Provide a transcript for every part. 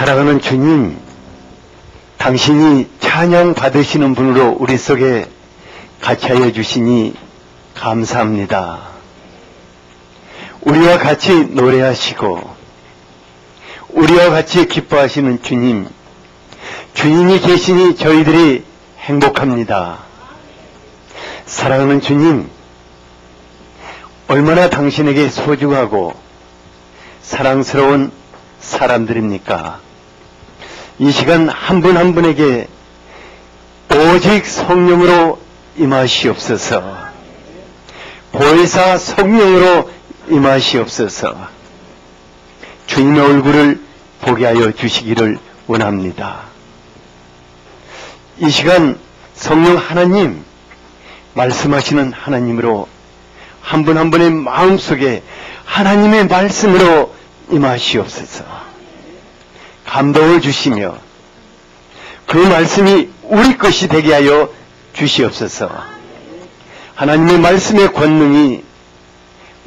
사랑하는 주님, 당신이 찬양 받으시는 분으로 우리 속에 같이하여 주시니 감사합니다. 우리와 같이 노래하시고 우리와 같이 기뻐하시는 주님, 주님이 계시니 저희들이 행복합니다. 사랑하는 주님, 얼마나 당신에게 소중하고 사랑스러운 사람들입니까? 이 시간 한 분 한 분에게 오직 성령으로 임하시옵소서. 보혜사 성령으로 임하시옵소서. 주님의 얼굴을 보게 하여 주시기를 원합니다. 이 시간 성령 하나님, 말씀하시는 하나님으로 한 분 한 분의 마음속에 하나님의 말씀으로 임하시옵소서. 감동을 주시며 그 말씀이 우리 것이 되게 하여 주시옵소서. 하나님의 말씀의 권능이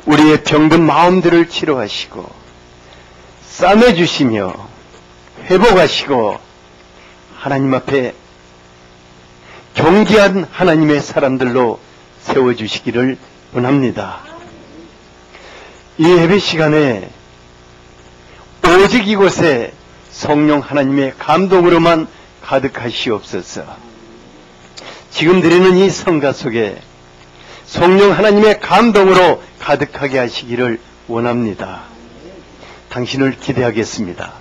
우리의 병든 마음들을 치료하시고 싸매주시며 회복하시고 하나님 앞에 경기한 하나님의 사람들로 세워주시기를 원합니다. 이 예배 시간에 오직 이곳에 성령 하나님의 감동으로만 가득하시옵소서. 지금 드리는 이 성가 속에 성령 하나님의 감동으로 가득하게 하시기를 원합니다. 당신을 기대하겠습니다.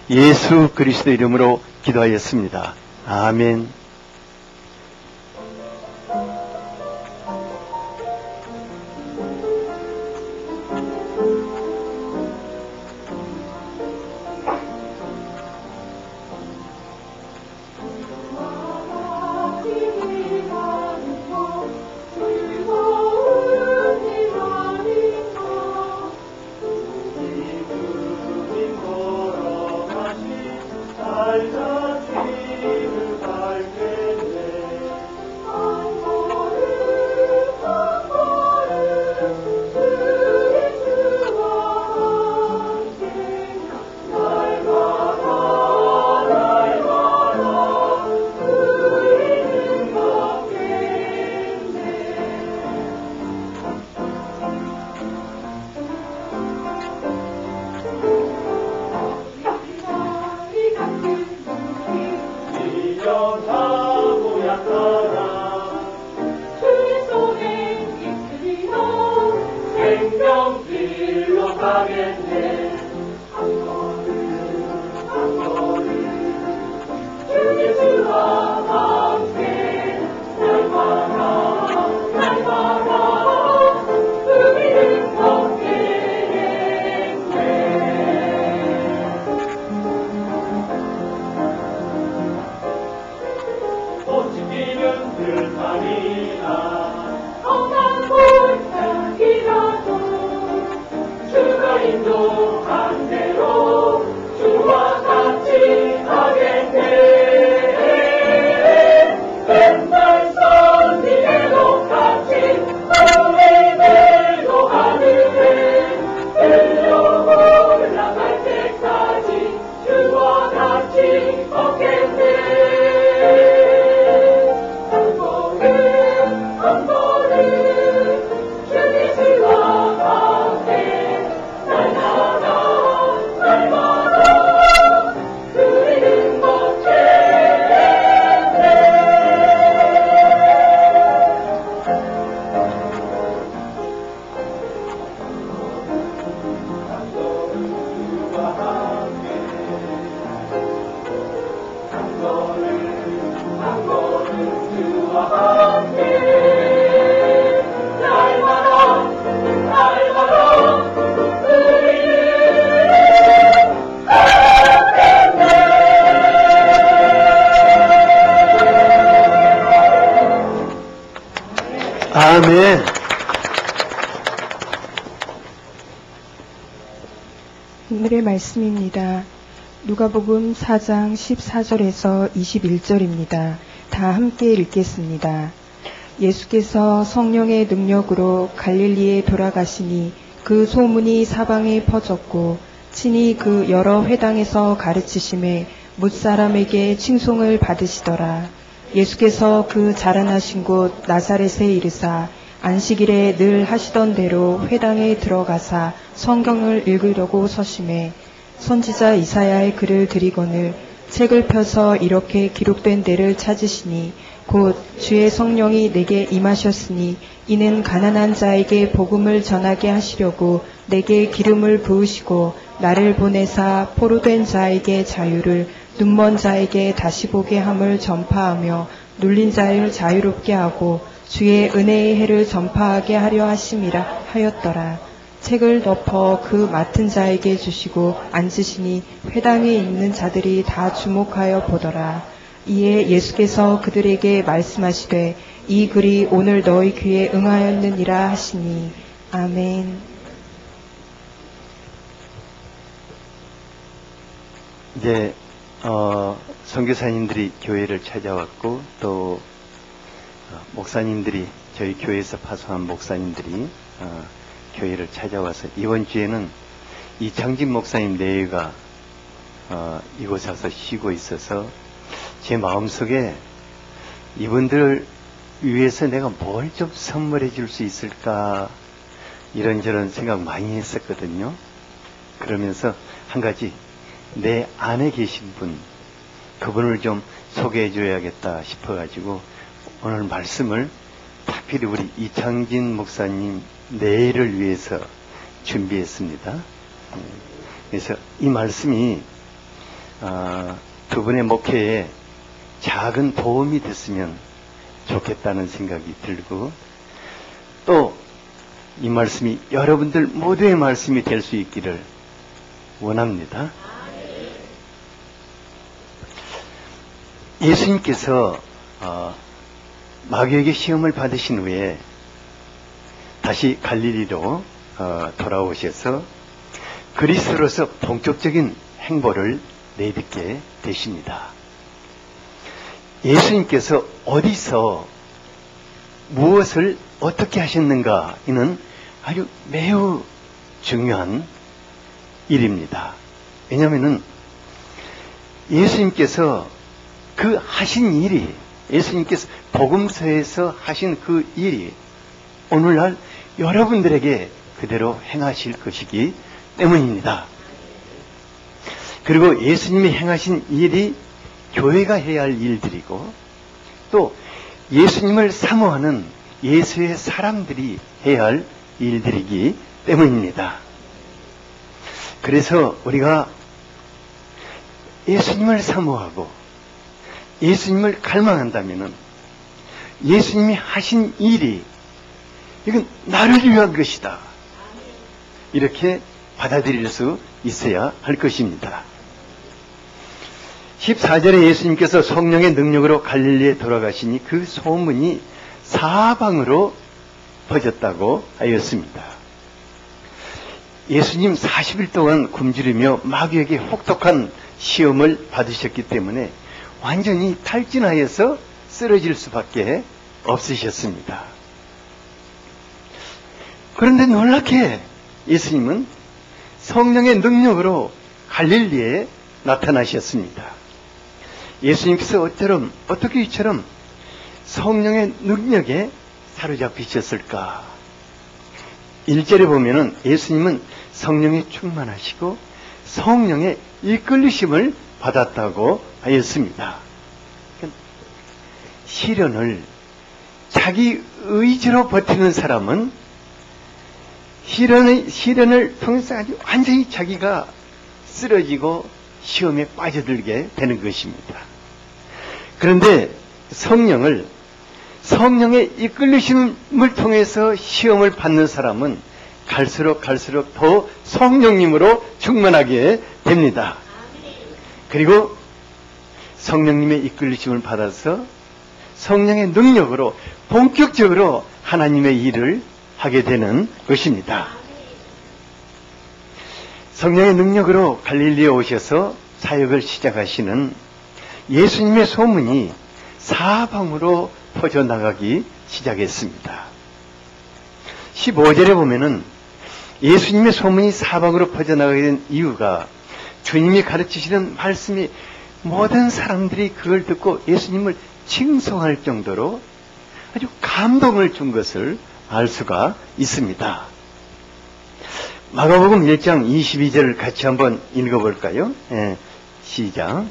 예수 그리스도 이름으로 기도하였습니다. 아멘. 아멘. 오늘의 말씀입니다. 누가복음 4장 14절에서 21절입니다. 다 함께 읽겠습니다. 예수께서 성령의 능력으로 갈릴리에 돌아가시니 그 소문이 사방에 퍼졌고 친히 그 여러 회당에서 가르치심에 뭇사람에게 칭송을 받으시더라. 예수께서 그 자라나신 곳 나사렛에 이르사 안식일에 늘 하시던 대로 회당에 들어가사 성경을 읽으려고 서심해 선지자 이사야의 글을 들이거늘 책을 펴서 이렇게 기록된 데를 찾으시니 곧 주의 성령이 내게 임하셨으니 이는 가난한 자에게 복음을 전하게 하시려고 내게 기름을 부으시고 나를 보내사 포로된 자에게 자유를 눈먼 자에게 다시 보게 함을 전파하며 눌린 자를 자유롭게 하고 주의 은혜의 해를 전파하게 하려 하심이라 하였더라. 책을 덮어 그 맡은 자에게 주시고 앉으시니 회당에 있는 자들이 다 주목하여 보더라. 이에 예수께서 그들에게 말씀하시되 이 글이 오늘 너희 귀에 응하였느니라 하시니 아멘. 이제 선교사님들이 교회를 찾아왔고 또 목사님들이 저희 교회에서 파송한 목사님들이 교회를 찾아와서 이번 주에는 이창진 목사님 내외가 이곳에 와서 쉬고 있어서 제 마음속에 이분들을 위해서 내가 뭘 좀 선물해 줄 수 있을까 이런저런 생각 많이 했었거든요. 그러면서 한 가지 내 안에 계신 분 그분을 좀 소개해 줘야겠다 싶어가지고 오늘 말씀을 특별히 우리 이창진 목사님 내일을 위해서 준비했습니다. 그래서 이 말씀이 두 분의 목회에 작은 도움이 됐으면 좋겠다는 생각이 들고 또 이 말씀이 여러분들 모두의 말씀이 될 수 있기를 원합니다. 예수님께서 마귀에게 시험을 받으신 후에 다시 갈릴리로 돌아오셔서 그리스도로서 본격적인 행보를 내딛게 되십니다. 예수님께서 어디서 무엇을 어떻게 하셨는가 이는 아주 매우 중요한 일입니다. 왜냐하면 예수님께서 그 하신 일이 예수님께서 복음서에서 하신 그 일이 오늘날 여러분들에게 그대로 행하실 것이기 때문입니다. 그리고 예수님이 행하신 일이 교회가 해야 할 일들이고 또 예수님을 사모하는 예수의 사람들이 해야 할 일들이기 때문입니다. 그래서 우리가 예수님을 사모하고 예수님을 갈망한다면 예수님이 하신 일이 이건 나를 위한 것이다. 이렇게 받아들일 수 있어야 할 것입니다. 14절에 예수님께서 성령의 능력으로 갈릴리에 돌아가시니 그 소문이 사방으로 퍼졌다고 하였습니다. 예수님 40일 동안 굶주리며 마귀에게 혹독한 시험을 받으셨기 때문에 완전히 탈진하여서 쓰러질 수밖에 없으셨습니다. 그런데 놀랍게 예수님은 성령의 능력으로 갈릴리에 나타나셨습니다. 예수님께서 어떻게 이처럼 성령의 능력에 사로잡히셨을까? 1절에 보면은 예수님은 성령에 충만하시고 성령의 이끌리심을 받았다고 하였습니다. 시련을 자기 의지로 버티는 사람은 시련을 통해서 아주 완전히 자기가 쓰러지고 시험에 빠져들게 되는 것입니다. 그런데 성령의 이끌리심을 통해서 시험을 받는 사람은 갈수록 더 성령님으로 충만하게 됩니다. 그리고 성령님의 이끌리심을 받아서 성령의 능력으로 본격적으로 하나님의 일을 하게 되는 것입니다. 성령의 능력으로 갈릴리에 오셔서 사역을 시작하시는 예수님의 소문이 사방으로 퍼져나가기 시작했습니다. 15절에 보면은 예수님의 소문이 사방으로 퍼져나가게 된 이유가 주님이 가르치시는 말씀이 모든 사람들이 그걸 듣고 예수님을 칭송할 정도로 아주 감동을 준 것을 알 수가 있습니다. 마가복음 1장 22절을 같이 한번 읽어볼까요? 시작.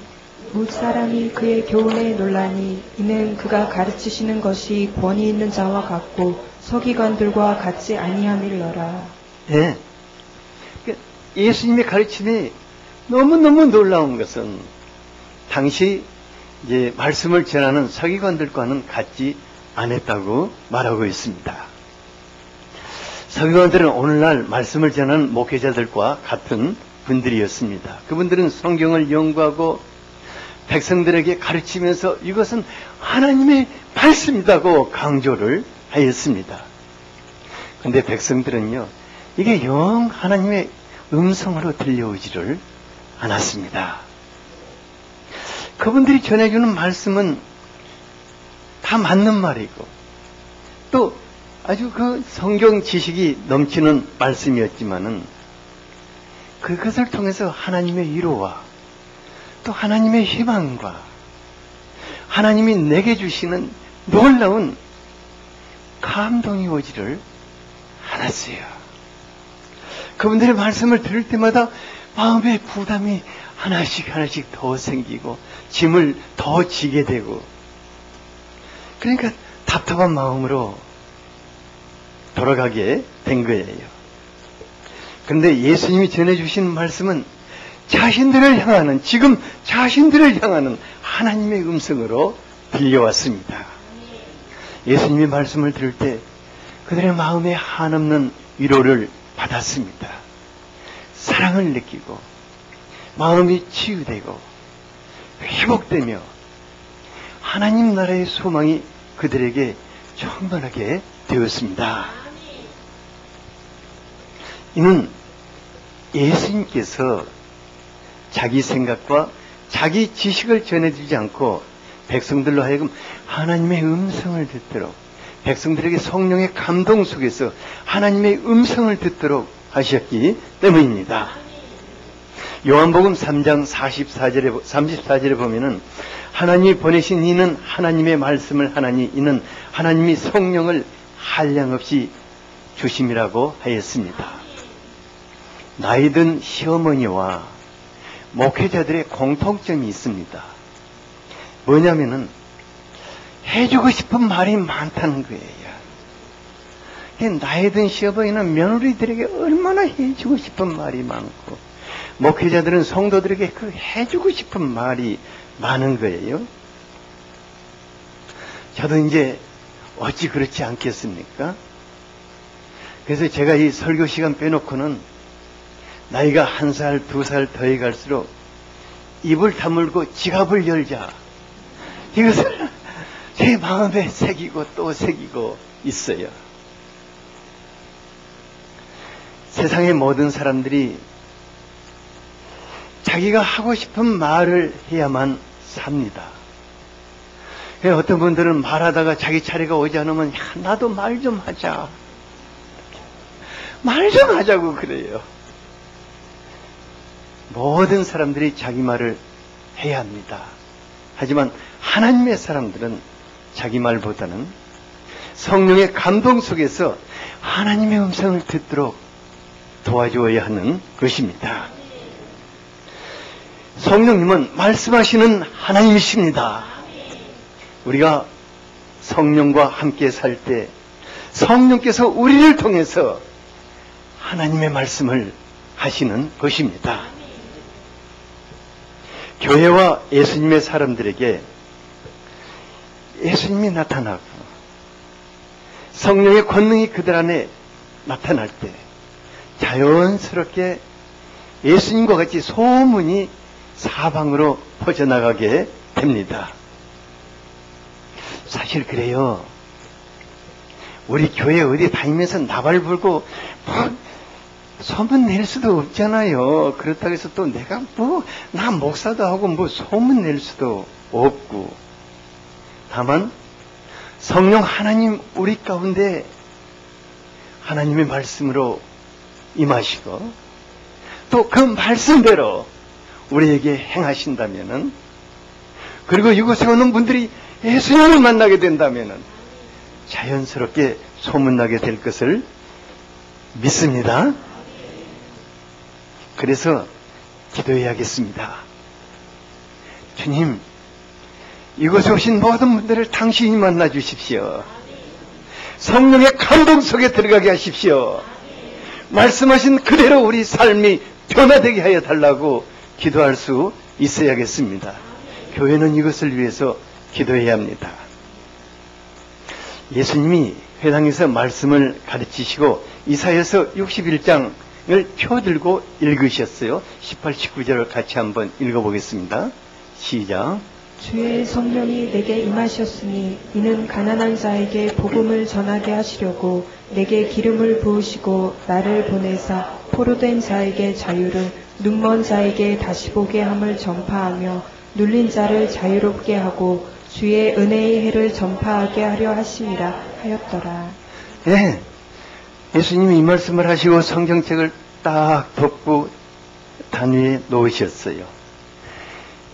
무사람이 그의 교훈에 놀라니 이는 그가 가르치시는 것이 권위 있는 자와 같고 서기관들과 같지 아니함일러라. 예. 예수님의 가르침이 너무너무 놀라운 것은 당시 이제 말씀을 전하는 서기관들과는 같지 않았다고 말하고 있습니다. 서기관들은 오늘날 말씀을 전하는 목회자들과 같은 분들이었습니다. 그분들은 성경을 연구하고 백성들에게 가르치면서 이것은 하나님의 말씀이라고 강조를 하였습니다. 그런데 백성들은요, 이게 영 하나님의 음성으로 들려오지를 않았습니다. 그분들이 전해주는 말씀은 다 맞는 말이고 또 아주 그 성경 지식이 넘치는 말씀이었지만은 그것을 통해서 하나님의 위로와 또 하나님의 희망과 하나님이 내게 주시는 놀라운 감동이 오지를 않았어요. 그분들의 말씀을 들을 때마다 마음의 부담이 하나씩 하나씩 더 생기고 짐을 더 지게 되고 그러니까 답답한 마음으로 돌아가게 된 거예요. 그런데 예수님이 전해주신 말씀은 자신들을 향하는, 지금 자신들을 향하는 하나님의 음성으로 들려왔습니다. 예수님의 말씀을 들을 때 그들의 마음에 한없는 위로를 받았습니다. 사랑을 느끼고 마음이 치유되고 회복되며 하나님 나라의 소망이 그들에게 충만하게 되었습니다. 이는 예수님께서 자기 생각과 자기 지식을 전해주지 않고 백성들로 하여금 하나님의 음성을 듣도록, 백성들에게 성령의 감동 속에서 하나님의 음성을 듣도록 하셨기 때문입니다. 요한복음 3장 34절에 보면은 하나님이 보내신 이는 하나님의 말씀을 하나니 이는 하나님이 성령을 한량없이 주심이라고 하였습니다. 나이든 시어머니와 목회자들의 공통점이 있습니다. 뭐냐면은 해주고 싶은 말이 많다는 거예요. 나이든 시어머니는 며느리들에게 얼마나 해주고 싶은 말이 많고 목회자들은 성도들에게 그 해주고 싶은 말이 많은 거예요. 저도 이제 어찌 그렇지 않겠습니까? 그래서 제가 이 설교 시간 빼놓고는 나이가 1살, 2살 더해 갈수록 입을 다물고 지갑을 열자. 이것을 제 마음에 새기고 또 새기고 있어요. 세상의 모든 사람들이 자기가 하고 싶은 말을 해야만 삽니다. 어떤 분들은 말하다가 자기 차례가 오지 않으면 야, 나도 말 좀 하자. 말 좀 하자고 그래요. 모든 사람들이 자기 말을 해야 합니다. 하지만 하나님의 사람들은 자기 말보다는 성령의 감동 속에서 하나님의 음성을 듣도록 도와주어야 하는 것입니다. 성령님은 말씀하시는 하나님이십니다. 우리가 성령과 함께 살 때 성령께서 우리를 통해서 하나님의 말씀을 하시는 것입니다. 교회와 예수님의 사람들에게 예수님이 나타나고 성령의 권능이 그들 안에 나타날 때 자연스럽게 예수님과 같이 소문이 사방으로 퍼져나가게 됩니다. 사실 그래요. 우리 교회 어디 다니면서 나발 불고 소문 낼 수도 없잖아요. 그렇다고 해서 또 내가 나 목사도 하고 소문 낼 수도 없고. 다만 성령 하나님 우리 가운데 하나님의 말씀으로 임하시고 또 그 말씀대로 우리에게 행하신다면은, 그리고 이곳에 오는 분들이 예수님을 만나게 된다면은 자연스럽게 소문나게 될 것을 믿습니다. 그래서 기도해야겠습니다. 주님, 이곳에 오신 모든 분들을 당신이 만나 주십시오. 성령의 감동 속에 들어가게 하십시오. 말씀하신 그대로 우리 삶이 변화되게 하여 달라고 기도할 수 있어야겠습니다. 교회는 이것을 위해서 기도해야 합니다. 예수님이 회당에서 말씀을 가르치시고 이사야서 61장을 펴들고 읽으셨어요. 18, 19절을 같이 한번 읽어보겠습니다. 시작. 주의 성령이 내게 임하셨으니 이는 가난한 자에게 복음을 전하게 하시려고 내게 기름을 부으시고 나를 보내사 포로된 자에게 자유를, 눈먼 자에게 다시 보게 함을 전파하며 눌린 자를 자유롭게 하고 주의 은혜의 해를 전파하게 하려 하심이라 하였더라. 네, 예수님이 이 말씀을 하시고 성경책을 딱 덮고 단위에 놓으셨어요.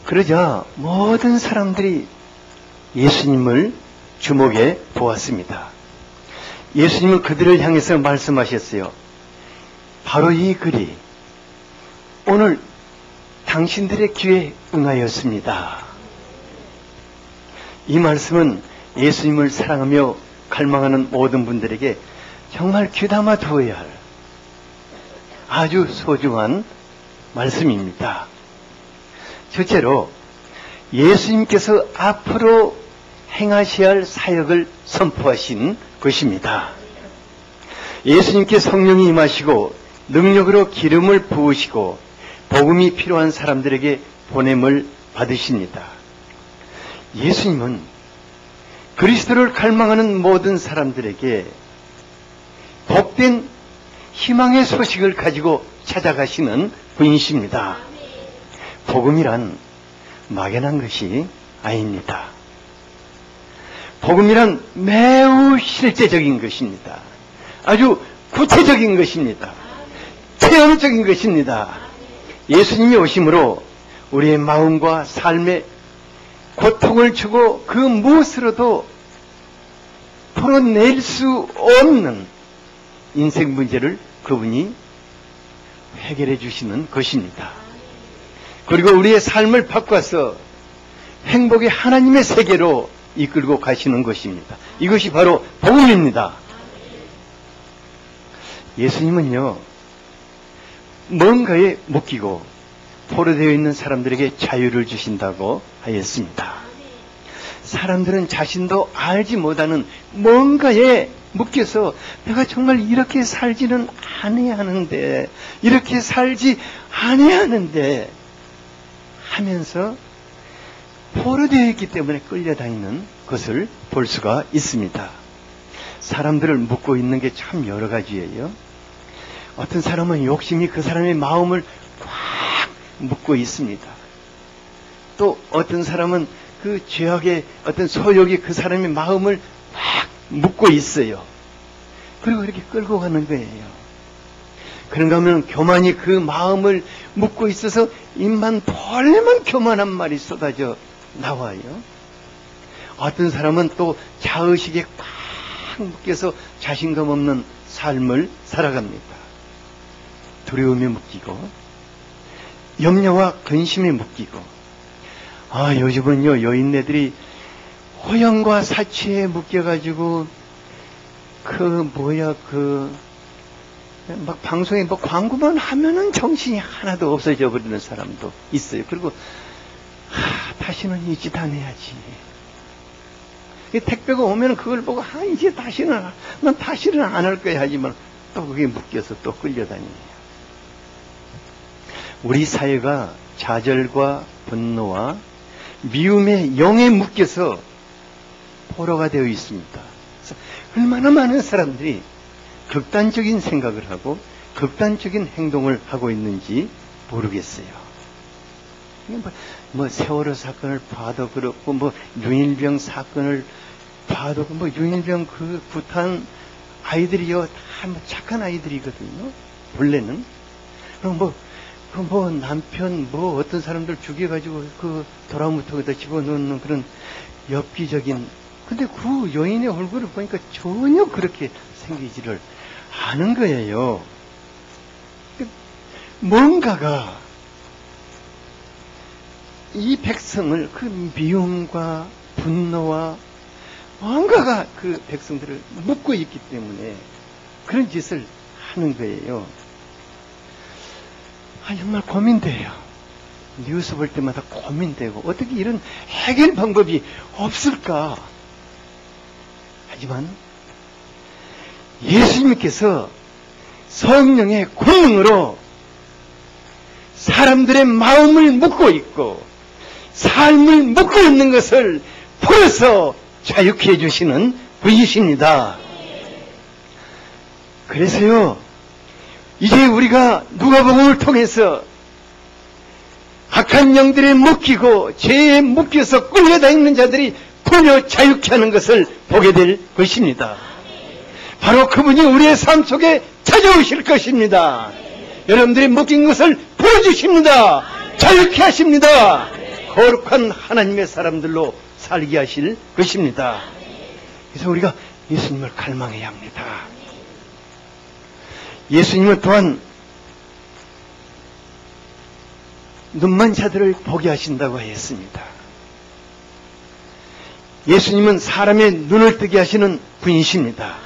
그러자 모든 사람들이 예수님을 주목해 보았습니다. 예수님은 그들을 향해서 말씀하셨어요. 바로 이 글이 오늘 당신들의 귀에 응하였습니다. 이 말씀은 예수님을 사랑하며 갈망하는 모든 분들에게 정말 귀담아 두어야 할 아주 소중한 말씀입니다. 첫째로 예수님께서 앞으로 행하셔야 할 사역을 선포하신 것입니다. 예수님께 성령이 임하시고 능력으로 기름을 부으시고 복음이 필요한 사람들에게 보냄을 받으십니다. 예수님은 그리스도를 갈망하는 모든 사람들에게 복된 희망의 소식을 가지고 찾아가시는 분이십니다. 복음이란 막연한 것이 아닙니다. 복음이란 매우 실제적인 것입니다. 아주 구체적인 것입니다. 체험적인 것입니다. 예수님이 오심으로 우리의 마음과 삶에 고통을 주고 그 무엇으로도 풀어낼 수 없는 인생 문제를 그분이 해결해 주시는 것입니다. 그리고 우리의 삶을 바꿔서 행복의 하나님의 세계로 이끌고 가시는 것입니다. 이것이 바로 복음입니다. 예수님은요, 뭔가에 묶이고 포로되어 있는 사람들에게 자유를 주신다고 하였습니다. 사람들은 자신도 알지 못하는 뭔가에 묶여서 내가 정말 이렇게 살지는 않아야 하는데, 이렇게 살지 않아야 하는데 하면서 포로되어 있기 때문에 끌려다니는 것을 볼 수가 있습니다. 사람들을 묶고 있는 게 참 여러 가지예요. 어떤 사람은 욕심이 그 사람의 마음을 꽉 묶고 있습니다. 또 어떤 사람은 그 죄악의 어떤 소욕이 그 사람의 마음을 꽉 묶고 있어요. 그리고 이렇게 끌고 가는 거예요. 그런가 하면 교만이 그 마음을 묶고 있어서 입만 벌레만 교만한 말이 쏟아져 나와요. 어떤 사람은 또 자의식에 꽉 묶여서 자신감 없는 삶을 살아갑니다. 두려움에 묶이고 염려와 근심에 묶이고, 요즘은요 여인네들이 호영과 사치에 묶여가지고 막 방송에 뭐 광고만 하면은 정신이 하나도 없어져 버리는 사람도 있어요. 그리고 다시는 이 짓 안 해야지. 택배가 오면 그걸 보고 이제 난 다시는 안 할 거야 하지만 또 그게 묶여서 또 끌려다니네요. 우리 사회가 좌절과 분노와 미움의 영에 묶여서 포로가 되어 있습니다. 그래서 얼마나 많은 사람들이 극단적인 생각을 하고 극단적인 행동을 하고 있는지 모르겠어요. 뭐 세월호 사건을 봐도 그렇고, 뭐 윤일병 사건을 봐도, 뭐 윤일병 그 구탄 아이들이요 다 착한 아이들이거든요. 본래는. 남편, 어떤 사람들 죽여가지고 그 도라무통에다 집어넣는 그런 엽기적인, 근데 그 여인의 얼굴을 보니까 전혀 그렇게 생기지를 않은 거예요. 뭔가가 이 백성을 그 미움과 분노와 뭔가가 그 백성들을 묶고 있기 때문에 그런 짓을 하는 거예요. 정말 고민돼요. 뉴스 볼 때마다 고민되고 어떻게 이런 해결 방법이 없을까? 하지만 예수님께서 성령의 권능으로 사람들의 마음을 묶고 있고 삶을 묶고 있는 것을 풀어서 자유케 해주시는 분이십니다. 그래서요, 이제 우리가 누가복음을 통해서 악한 영들에 묶이고 죄에 묶여서 끌려다니는 자들이 풀려 자유케 하는 것을 보게 될 것입니다. 바로 그분이 우리의 삶 속에 찾아오실 것입니다. 여러분들이 묶인 것을 풀어주십니다. 자유케 하십니다. 거룩한 하나님의 사람들로 살게 하실 것입니다. 그래서 우리가 예수님을 갈망해야 합니다. 예수님은 또한 눈먼 자들을 보게 하신다고 했습니다. 예수님은 사람의 눈을 뜨게 하시는 분이십니다.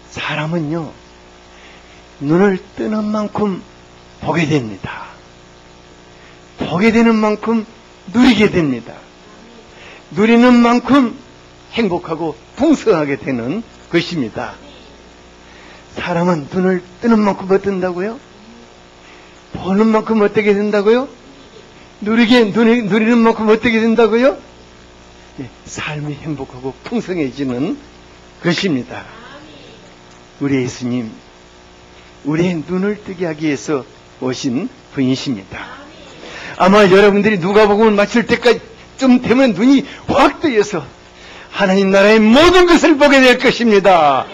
사람은요, 눈을 뜨는 만큼 보게 됩니다. 보게 되는 만큼 누리게 됩니다. 누리는 만큼 행복하고 풍성하게 되는 것입니다. 사람은 눈을 뜨는 만큼 어떤다고요? 보는 만큼 어떻게 된다고요? 누리는 만큼 어떻게 된다고요? 삶이 행복하고 풍성해지는 것입니다. 우리 예수님, 우리의 눈을 뜨게 하기 위해서 오신 분이십니다. 아마 여러분들이 누가복음을 마칠 때까지 좀 되면 눈이 확 뜨여서 하나님 나라의 모든 것을 보게 될 것입니다.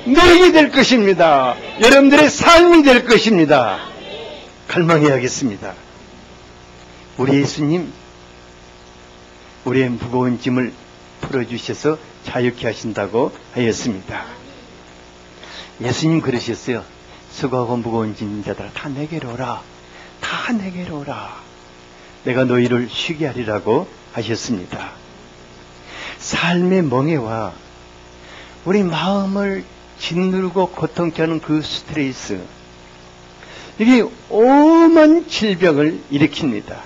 누리게 될 것입니다. 여러분들의 삶이 될 것입니다. 갈망해야겠습니다. 우리 예수님, 우리의 무거운 짐을 풀어주셔서 자유케 하신다고 하였습니다. 예수님 그러셨어요. 수고하고 무거운 짐진 자들아 다 내게로 오라. 다 내게로 오라. 내가 너희를 쉬게 하리라고 하셨습니다. 삶의 멍해와 우리 마음을 짓누르고 고통케 하는 그 스트레스, 이게 오만 질병을 일으킵니다.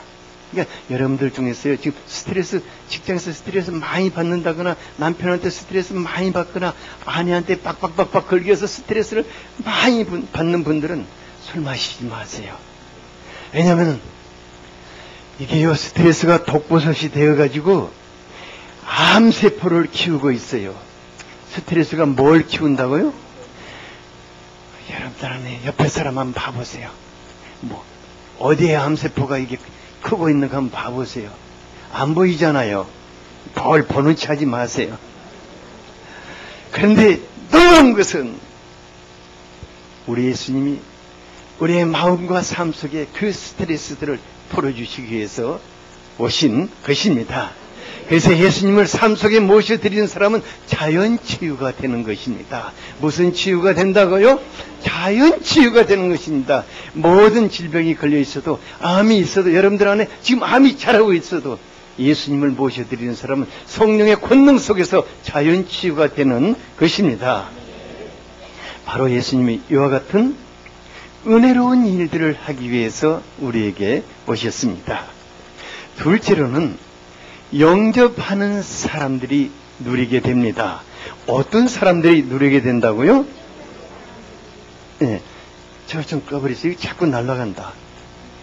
그러니까 여러분들 중에서요, 지금 스트레스, 직장에서 스트레스 많이 받는다거나 남편한테 스트레스 많이 받거나 아내한테 빡빡빡빡 걸려서 스트레스를 많이 받는 분들은 술 마시지 마세요. 왜냐하면 이게요, 스트레스가 독버섯이 되어가지고 암세포를 키우고 있어요. 스트레스가 뭘 키운다고요? 여러분들 안에 옆에 사람 한번 봐보세요. 어디에 암세포가 이게 크고 있는가 한번 봐보세요. 안 보이잖아요. 뭘 보는 체 하지 마세요. 그런데 놀라운 것은 우리 예수님이 우리의 마음과 삶 속에 그 스트레스들을 풀어주시기 위해서 오신 것입니다. 그래서 예수님을 삶 속에 모셔드리는 사람은 자연치유가 되는 것입니다. 무슨 치유가 된다고요? 자연치유가 되는 것입니다. 모든 질병이 걸려 있어도, 암이 있어도, 여러분들 안에 지금 암이 자라고 있어도 예수님을 모셔드리는 사람은 성령의 권능 속에서 자연치유가 되는 것입니다. 바로 예수님이 이와 같은 은혜로운 일들을 하기 위해서 우리에게 오셨습니다. 둘째로는 영접하는 사람들이 누리게 됩니다. 어떤 사람들이 누리게 된다고요? 네, 저 좀 꺼버리세요. 이거 자꾸 날아간다.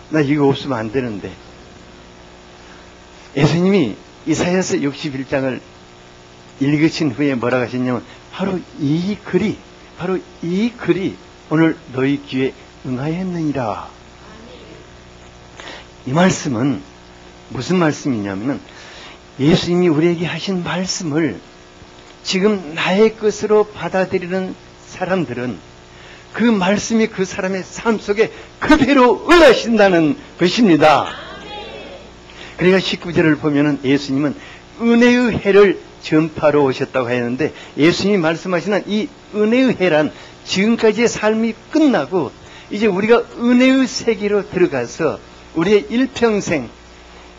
나 이거 없으면 안 되는데. 예수님이 이사야서 61장을 읽으신 후에 뭐라고 하셨냐면 바로 이 글이 오늘 너희 귀에 응하였느니라. 이 말씀은 무슨 말씀이냐면은 예수님이 우리에게 하신 말씀을 지금 나의 것으로 받아들이는 사람들은 그 말씀이 그 사람의 삶 속에 그대로 응하신다는 것입니다. 그러니까 19절을 보면은 예수님은 은혜의 해를 전파로 오셨다고 했는데, 예수님이 말씀하시는 이 은혜의 해란 지금까지의 삶이 끝나고 이제 우리가 은혜의 세계로 들어가서 우리의 일평생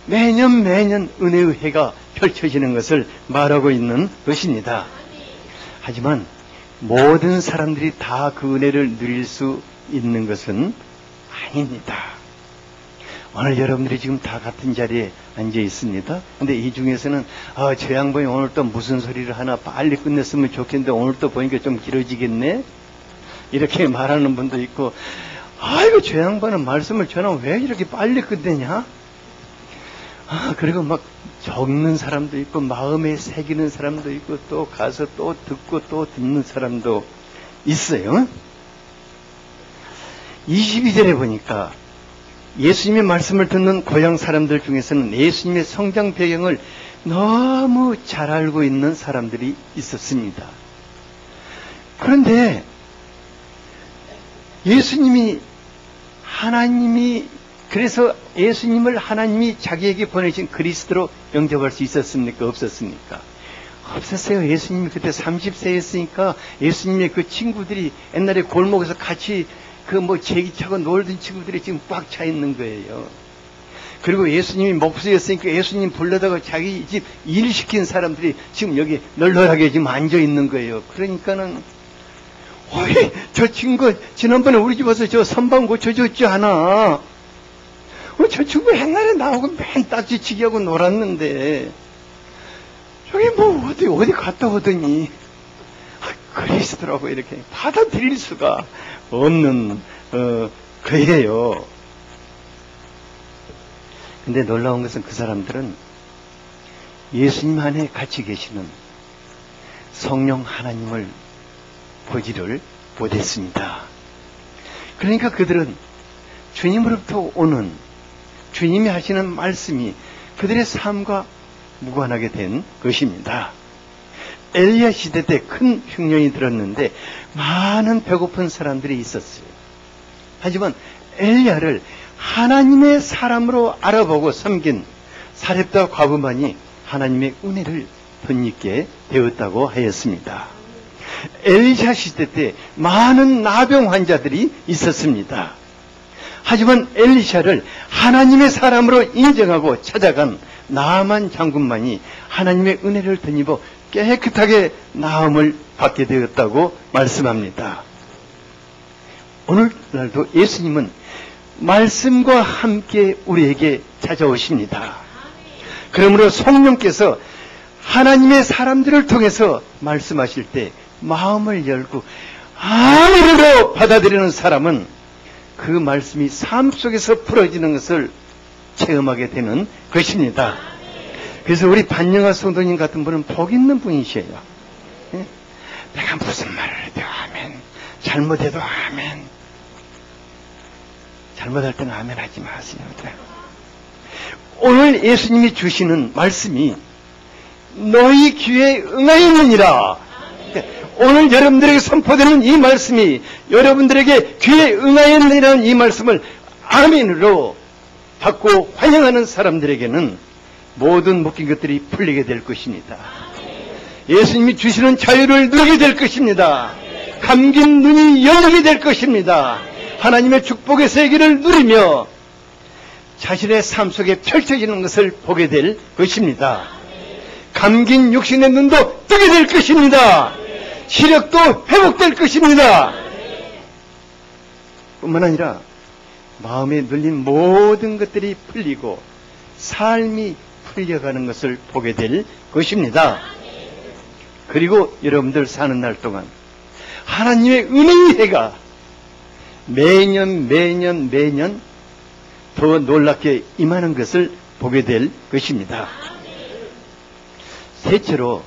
매년 은혜의 해가 펼쳐지는 것을 말하고 있는 것입니다. 하지만 모든 사람들이 다 그 은혜를 누릴 수 있는 것은 아닙니다. 오늘 여러분들이 지금 다 같은 자리에 앉아 있습니다. 근데 이 중에서는 저 양반이 오늘 또 무슨 소리를 하나 빨리 끝냈으면 좋겠는데 오늘 또 보니까 좀 길어지겠네? 이렇게 말하는 분도 있고, 아이고 저 양반은 말씀을 전하면 왜 이렇게 빨리 끝내냐? 그리고 막 적는 사람도 있고 마음에 새기는 사람도 있고 또 가서 또 듣고 또 듣는 사람도 있어요. 22절에 보니까 예수님의 말씀을 듣는 고향 사람들 중에서는 예수님의 성장 배경을 너무 잘 알고 있는 사람들이 있었습니다. 그런데 그래서 예수님을 하나님이 자기에게 보내신 그리스도로 영접할 수 있었습니까? 없었습니까? 없었어요. 예수님이 그때 30세였으니까 예수님의 그 친구들이 옛날에 골목에서 같이 제기 차고 놀던 친구들이 지금 꽉 차 있는 거예요. 그리고 예수님이 목수였으니까 예수님 불러다가 자기 집 일 시킨 사람들이 지금 여기 널널하게 지금 앉아 있는 거예요. 그러니까는, 어이, 저 친구 지난번에 우리 집 와서 저 선반 고쳐줬지 않아? 저 친구 옛날에 나오고 맨 딱지치기 하고 놀았는데 저기 어디 갔다 오더니 그리스도라고 이렇게 받아들일 수가 없는 거예요. 근데 놀라운 것은 그 사람들은 예수님 안에 같이 계시는 성령 하나님을 보지를 못했습니다. 그러니까 그들은 주님으로부터 오는 주님이 하시는 말씀이 그들의 삶과 무관하게 된 것입니다. 엘리야 시대 때 큰 흉년이 들었는데 많은 배고픈 사람들이 있었어요. 하지만 엘리야를 하나님의 사람으로 알아보고 섬긴 사렙다 과부만이 하나님의 은혜를 덧입게 되었다고 하였습니다. 엘리샤 시대 때 많은 나병 환자들이 있었습니다. 하지만 엘리샤를 하나님의 사람으로 인정하고 찾아간 나아만 장군만이 하나님의 은혜를 덧입어 깨끗하게 나음을 받게 되었다고 말씀합니다. 오늘날도 예수님은 말씀과 함께 우리에게 찾아오십니다. 그러므로 성령께서 하나님의 사람들을 통해서 말씀하실 때 마음을 열고 아무로 받아들이는 사람은 그 말씀이 삶 속에서 풀어지는 것을 체험하게 되는 것입니다. 그래서 우리 반영아 성도님 같은 분은 복 있는 분이셔요. 내가 무슨 말을 해도 아멘, 잘못해도 아멘. 잘못할 때는 아멘 하지 마세요. 오늘 예수님이 주시는 말씀이 너희 귀에 응하였느니라. 오늘 여러분들에게 선포되는 이 말씀이 여러분들에게 귀에 응하였느니라는 이 말씀을 아멘으로 받고 환영하는 사람들에게는 모든 묶인 것들이 풀리게 될 것입니다. 예수님이 주시는 자유를 누리게 될 것입니다. 감긴 눈이 열리게 될 것입니다. 하나님의 축복의 세계를 누리며 자신의 삶 속에 펼쳐지는 것을 보게 될 것입니다. 감긴 육신의 눈도 뜨게 될 것입니다. 시력도 회복될 것입니다. 뿐만 아니라 마음에 눌린 모든 것들이 풀리고 삶이 풀려가는 것을 보게 될 것입니다. 그리고 여러분들 사는 날 동안 하나님의 은혜의 해가 매년 더 놀랍게 임하는 것을 보게 될 것입니다. 셋째로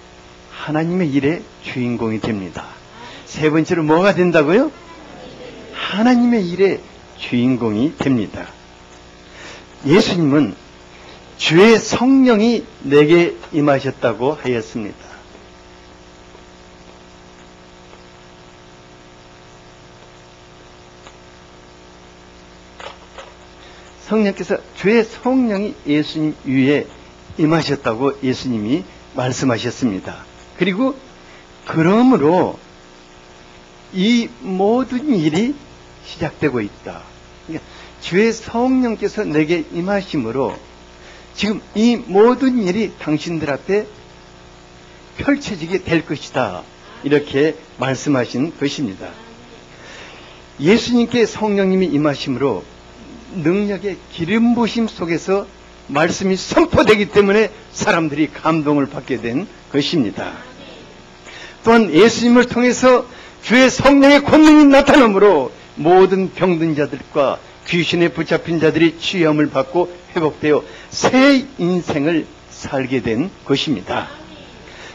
하나님의 일의 주인공이 됩니다. 세 번째로 뭐가 된다고요? 하나님의 일의 주인공이 됩니다. 예수님은 주의 성령이 내게 임하셨다고 하였습니다. 성령께서 주의 성령이 예수님 위에 임하셨다고 예수님이 말씀하셨습니다. 그리고 그러므로 이 모든 일이 시작되고 있다. 그러니까 주의 성령께서 내게 임하심으로 지금 이 모든 일이 당신들 앞에 펼쳐지게 될 것이다. 이렇게 말씀하신 것입니다. 예수님께 성령님이 임하심으로 능력의 기름 부으심 속에서 말씀이 선포되기 때문에 사람들이 감동을 받게 된 것입니다. 또한 예수님을 통해서 주의 성령의 권능이 나타나므로 모든 병든 자들과 귀신에 붙잡힌 자들이 치유함을 받고 회복되어 새 인생을 살게 된 것입니다.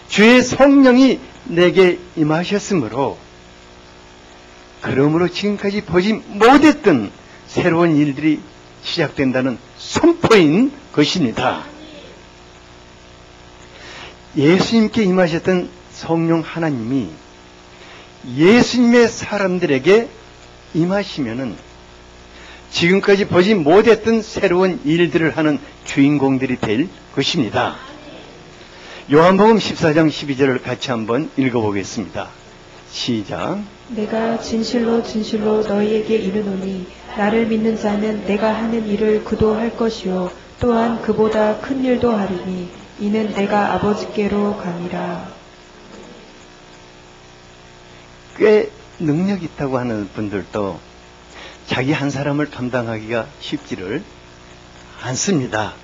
주의 성령이 내게 임하셨으므로 그러므로 지금까지 보지 못했던 새로운 일들이 시작된다는 선포인 것입니다. 예수님께 임하셨던 성령 하나님이 예수님의 사람들에게 임하시면은 지금까지 보지 못했던 새로운 일들을 하는 주인공들이 될 것입니다. 요한복음 14장 12절을 같이 한번 읽어보겠습니다. 시작. 내가 진실로 진실로 너희에게 이르노니 나를 믿는 자는 내가 하는 일을 그도 할 것이요 또한 그보다 큰 일도 하리니 이는 내가 아버지께로 가니라. 꽤 능력 있다고 하는 분들도 자기 한 사람을 감당하기가 쉽지를 않습니다.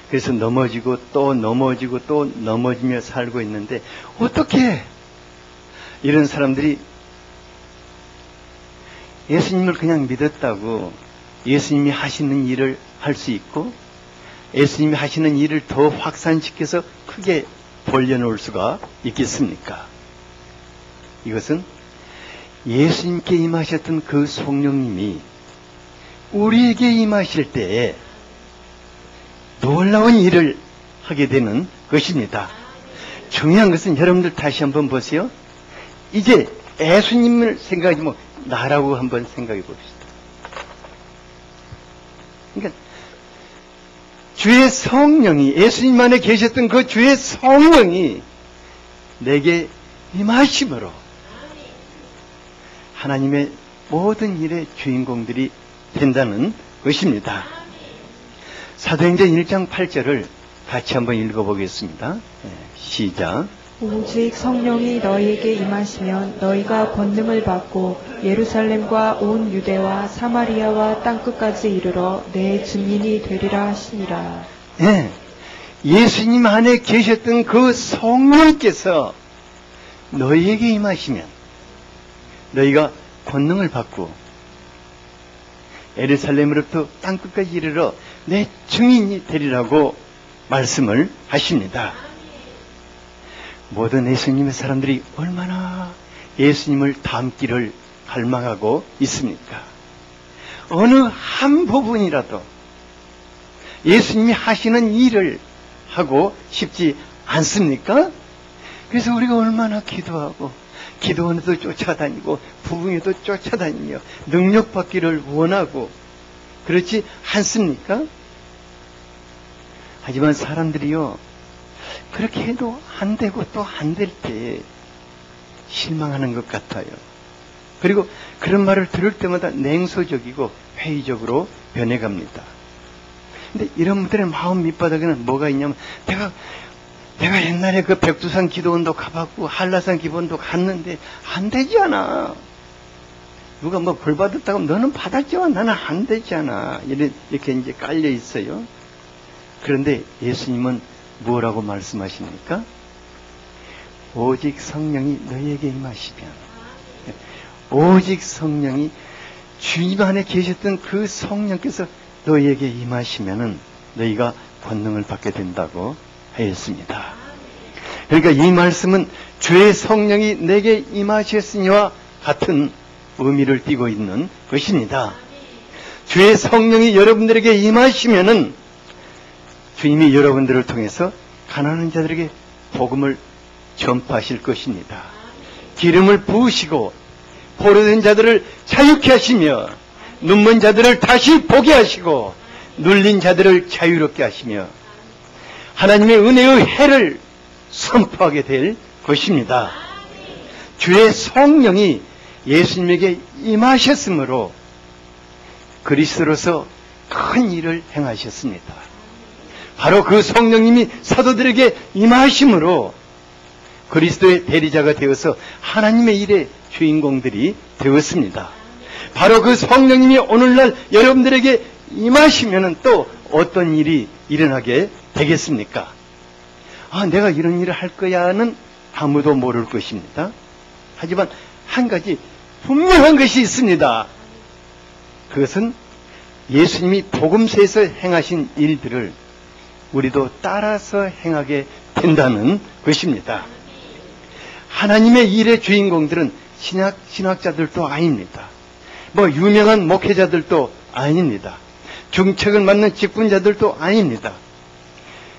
그래서 넘어지고 또 넘어지고 또 넘어지며 살고 있는데 어떻게 이런 사람들이 예수님을 그냥 믿었다고 예수님이 하시는 일을 할 수 있고 예수님이 하시는 일을 더 확산시켜서 크게 벌려놓을 수가 있겠습니까? 이것은 예수님께 임하셨던 그 성령님이 우리에게 임하실 때에 놀라운 일을 하게 되는 것입니다. 중요한 것은 여러분들 다시 한번 보세요. 이제 예수님을 생각하지 뭐 나라고 한번 생각해 봅시다. 그러니까 주의 성령이 예수님 안에 계셨던 그 주의 성령이 내게 임하심으로 하나님의 모든 일의 주인공들이 된다는 것입니다. 사도행전 1장 8절을 같이 한번 읽어보겠습니다. 시작. 오직 성령이 너희에게 임하시면 너희가 권능을 받고 예루살렘과 온 유대와 사마리아와 땅끝까지 이르러 내 증인이 되리라 하시니라. 네. 예수님 안에 계셨던 그 성령께서 너희에게 임하시면 너희가 권능을 받고 예루살렘으로부터 땅끝까지 이르러 내 증인이 되리라고 말씀을 하십니다. 모든 예수님의 사람들이 얼마나 예수님을 닮기를 갈망하고 있습니까? 어느 한 부분이라도 예수님이 하시는 일을 하고 싶지 않습니까? 그래서 우리가 얼마나 기도하고 기도원에도 쫓아다니고 부흥에도 쫓아다니며 능력받기를 원하고 그렇지 않습니까? 하지만 사람들이요 그렇게 해도 안 되고 또 안 될 때 실망하는 것 같아요. 그리고 그런 말을 들을 때마다 냉소적이고 회의적으로 변해갑니다. 근데 이런 분들의 마음 밑바닥에는 뭐가 있냐면 내가 옛날에 그 백두산 기도원도 가봤고 한라산 기도원도 갔는데 안 되잖아. 누가 뭐 벌 받았다고 너는 받았지만 나는 안 되잖아. 이렇게 이제 깔려 있어요. 그런데 예수님은 뭐라고 말씀하십니까? 오직 성령이 너희에게 임하시면 오직 성령이 주님 안에 계셨던 그 성령께서 너희에게 임하시면은 너희가 권능을 받게 된다고 하였습니다. 그러니까 이 말씀은 주의 성령이 내게 임하셨으니와 같은 의미를 띠고 있는 것입니다. 주의 성령이 여러분들에게 임하시면은 주님이 여러분들을 통해서 가난한 자들에게 복음을 전파하실 것입니다. 기름을 부으시고 포로된 자들을 자유케 하시며 눈먼 자들을 다시 보게 하시고 눌린 자들을 자유롭게 하시며 하나님의 은혜의 해를 선포하게 될 것입니다. 주의 성령이 예수님에게 임하셨으므로 그리스도로서 큰 일을 행하셨습니다. 바로 그 성령님이 사도들에게 임하심으로 그리스도의 대리자가 되어서 하나님의 일의 주인공들이 되었습니다. 바로 그 성령님이 오늘날 여러분들에게 임하시면 또 어떤 일이 일어나게 되겠습니까? 내가 이런 일을 할 거야는 아무도 모를 것입니다. 하지만 한 가지 분명한 것이 있습니다. 그것은 예수님이 복음서에서 행하신 일들을 우리도 따라서 행하게 된다는 것입니다. 하나님의 일의 주인공들은 신학자들도 아닙니다. 유명한 목회자들도 아닙니다. 중책을 맡는 직분자들도 아닙니다.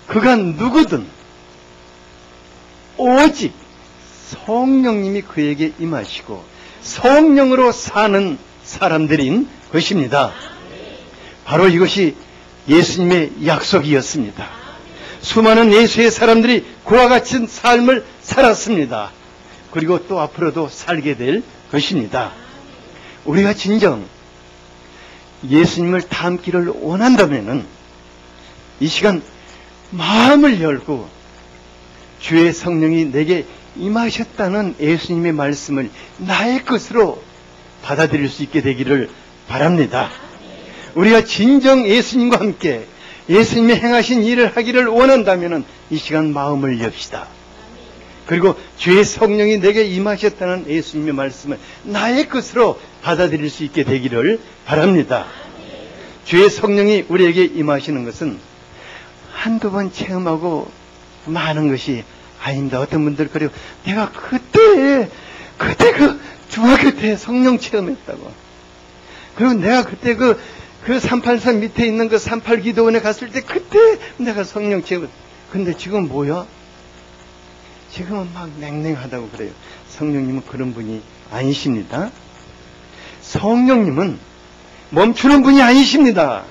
그가 누구든 오직 성령님이 그에게 임하시고 성령으로 사는 사람들인 것입니다. 바로 이것이 예수님의 약속이었습니다. 수많은 예수의 사람들이 그와 같은 삶을 살았습니다. 그리고 또 앞으로도 살게 될 것입니다. 우리가 진정 예수님을 닮기를 원한다면은 이 시간 마음을 열고 주의 성령이 내게 임하셨다는 예수님의 말씀을 나의 것으로 받아들일 수 있게 되기를 바랍니다. 우리가 진정 예수님과 함께 예수님이 행하신 일을 하기를 원한다면 이 시간 마음을 엽시다. 그리고 주의 성령이 내게 임하셨다는 예수님의 말씀을 나의 것으로 받아들일 수 있게 되기를 바랍니다. 주의 성령이 우리에게 임하시는 것은 한두 번 체험하고 많은 것이 아닙니다. 어떤 분들 그래요. 내가 그때 그 중학교 때 성령 체험했다고. 그리고 내가 그때 그 383 밑에 있는 그 38 기도원에 갔을 때 그때 내가 성령 체험했다. 근데 지금 뭐야? 지금은 막 냉랭하다고 그래요. 성령님은 그런 분이 아니십니다. 성령님은 멈추는 분이 아니십니다.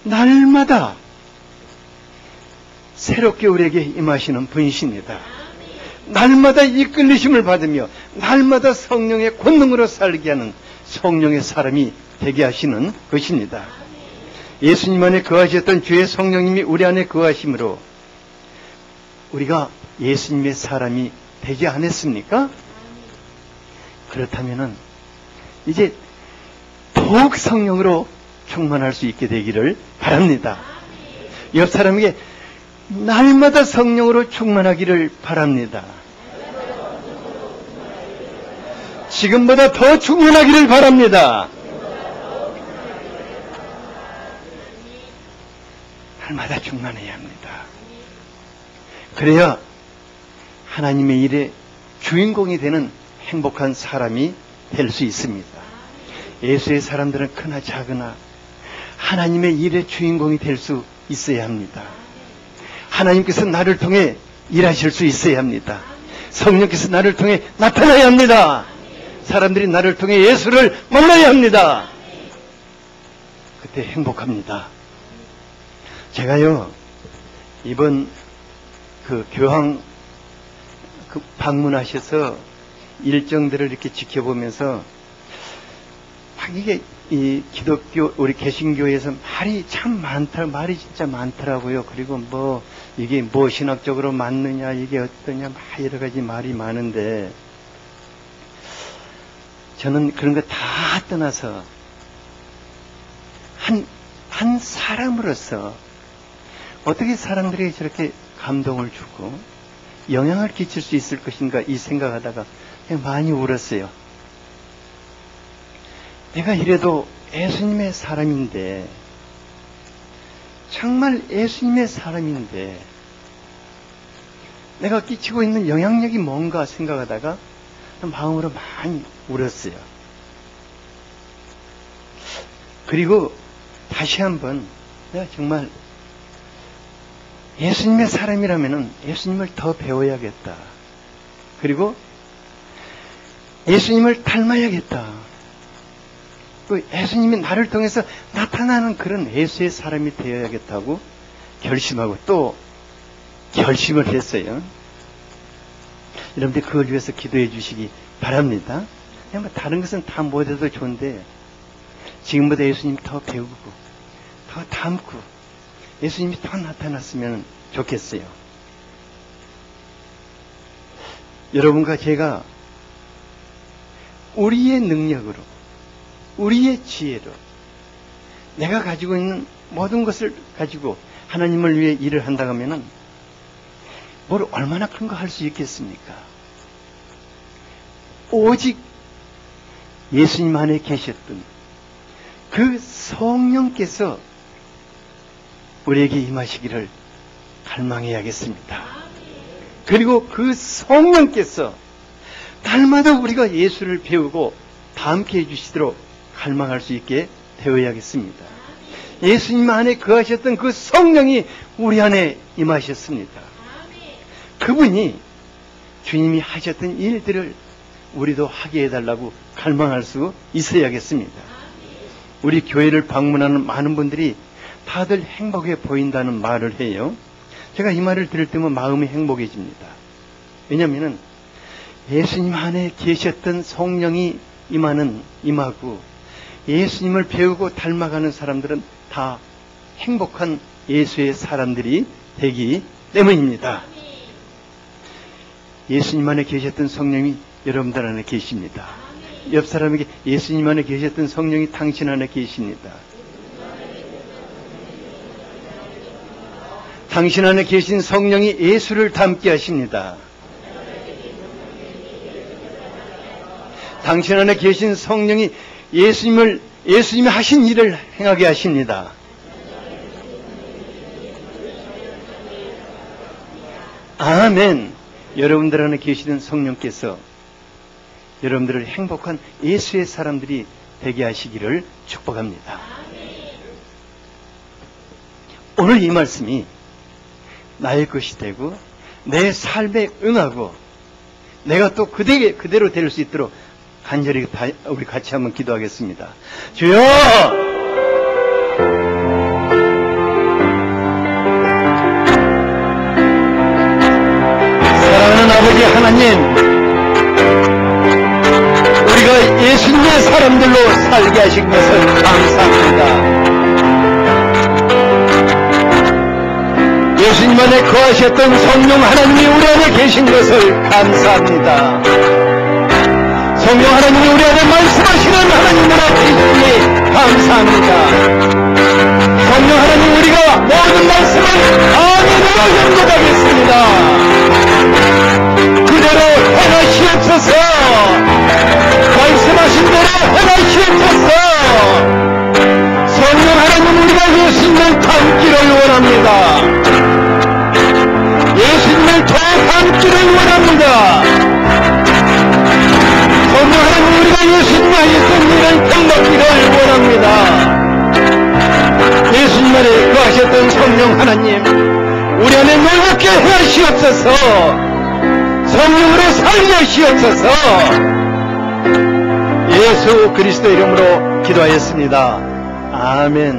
날마다 새롭게 우리에게 임하시는 분이십니다. 날마다 이끌리심을 받으며 날마다 성령의 권능으로 살게 하는 성령의 사람이 되게 하시는 것입니다. 예수님 안에 거하셨던 주의 성령님이 우리 안에 거하심으로 우리가 예수님의 사람이 되지 않았습니까? 그렇다면 이제 더욱 성령으로 충만할 수 있게 되기를 바랍니다. 옆 사람에게 날마다 성령으로 충만하기를 바랍니다. 지금보다 더 충만하기를 바랍니다. 날마다 충만해야 합니다. 그래야 하나님의 일의 주인공이 되는 행복한 사람이 될 수 있습니다. 예수의 사람들은 크나 작으나 하나님의 일의 주인공이 될 수 있어야 합니다. 하나님께서 나를 통해 일하실 수 있어야 합니다. 성령께서 나를 통해 나타나야 합니다. 사람들이 나를 통해 예수를 만나야 합니다. 그때 행복합니다. 제가요, 이번 교황 방문하셔서 일정들을 이렇게 지켜보면서 막 이게 이 기독교 우리 개신교에서 말이 참 말이 진짜 많더라고요. 그리고 이게 신학적으로 맞느냐, 이게 어떠냐, 여러 가지 말이 많은데 저는 그런 거 다 떠나서 한 사람으로서 어떻게 사람들에게 저렇게 감동을 주고 영향을 끼칠 수 있을 것인가 이 생각하다가 그냥 많이 울었어요. 내가 이래도 예수님의 사람인데, 정말 예수님의 사람인데 내가 끼치고 있는 영향력이 뭔가 생각하다가 마음으로 많이 울었어요. 그리고 다시 한번 내가 정말 예수님의 사람이라면 예수님을 더 배워야겠다. 그리고 예수님을 닮아야겠다. 또 예수님이 나를 통해서 나타나는 그런 예수의 사람이 되어야겠다고 결심하고 또 결심을 했어요. 여러분들 그걸 위해서 기도해 주시기 바랍니다. 그냥 뭐 다른 것은 다 못해도 좋은데 지금보다 예수님 더 배우고 더 닮고 예수님이 더 나타났으면 좋겠어요. 여러분과 제가 우리의 능력으로 우리의 지혜로 내가 가지고 있는 모든 것을 가지고 하나님을 위해 일을 한다고 하면은 뭘 얼마나 큰 거 할 수 있겠습니까? 오직 예수님 안에 계셨던 그 성령께서 우리에게 임하시기를 갈망해야겠습니다. 그리고 그 성령께서 날마다 우리가 예수를 배우고 다 함께 해주시도록 갈망할 수 있게 되어야겠습니다. 예수님 안에 거하셨던 그 성령이 우리 안에 임하셨습니다. 그분이 주님이 하셨던 일들을 우리도 하게 해달라고 갈망할 수 있어야겠습니다. 우리 교회를 방문하는 많은 분들이 다들 행복해 보인다는 말을 해요. 제가 이 말을 들을 때면 마음이 행복해집니다. 왜냐하면 예수님 안에 계셨던 성령이 임하고 예수님을 배우고 닮아가는 사람들은 다 행복한 예수의 사람들이 되기 때문입니다. 예수님 안에 계셨던 성령이 여러분들 안에 계십니다. 옆 사람에게 예수님 안에 계셨던 성령이 당신 안에 계십니다. 당신 안에 계신 성령이 예수를 닮게 하십니다. 당신 안에 계신 성령이 예수님이 하신 일을 행하게 하십니다. 아멘. 여러분들 안에 계시는 성령께서 여러분들을 행복한 예수의 사람들이 되게 하시기를 축복합니다. 오늘 이 말씀이 나의 것이 되고 내 삶에 응하고 내가 또 그대로 될 수 있도록 간절히 우리 같이 한번 기도하겠습니다. 주여! 사랑하는 아버지 하나님, 우리가 예수님의 사람들로 살게 하신 것을 감사합니다. 예수님 안에 거하셨던 성령 하나님이 우리 안에 계신 것을 감사합니다. 성령 하나님이 우리 안에 말씀하시는 하나님으로 계시니 감사합니다. 성령 하나님, 우리가 모든 말씀을 아멘으로 연결하겠습니다. 그대로 행하시옵소서. 말씀하신 대로 행하시옵소서. 성령 하나님, 우리가 예수님을 닮기를 원합니다. 예수님을 더 닮기를 원합니다. 성령 하나님, 우리가 예수님과 하셨던 일을 행복기를 원합니다. 예수님 안에 거하셨던 성령 하나님, 우리 안에 놀랍게 하시옵소서. 성령으로 살려시옵소서. 예수 그리스도 이름으로 기도하였습니다. 아멘.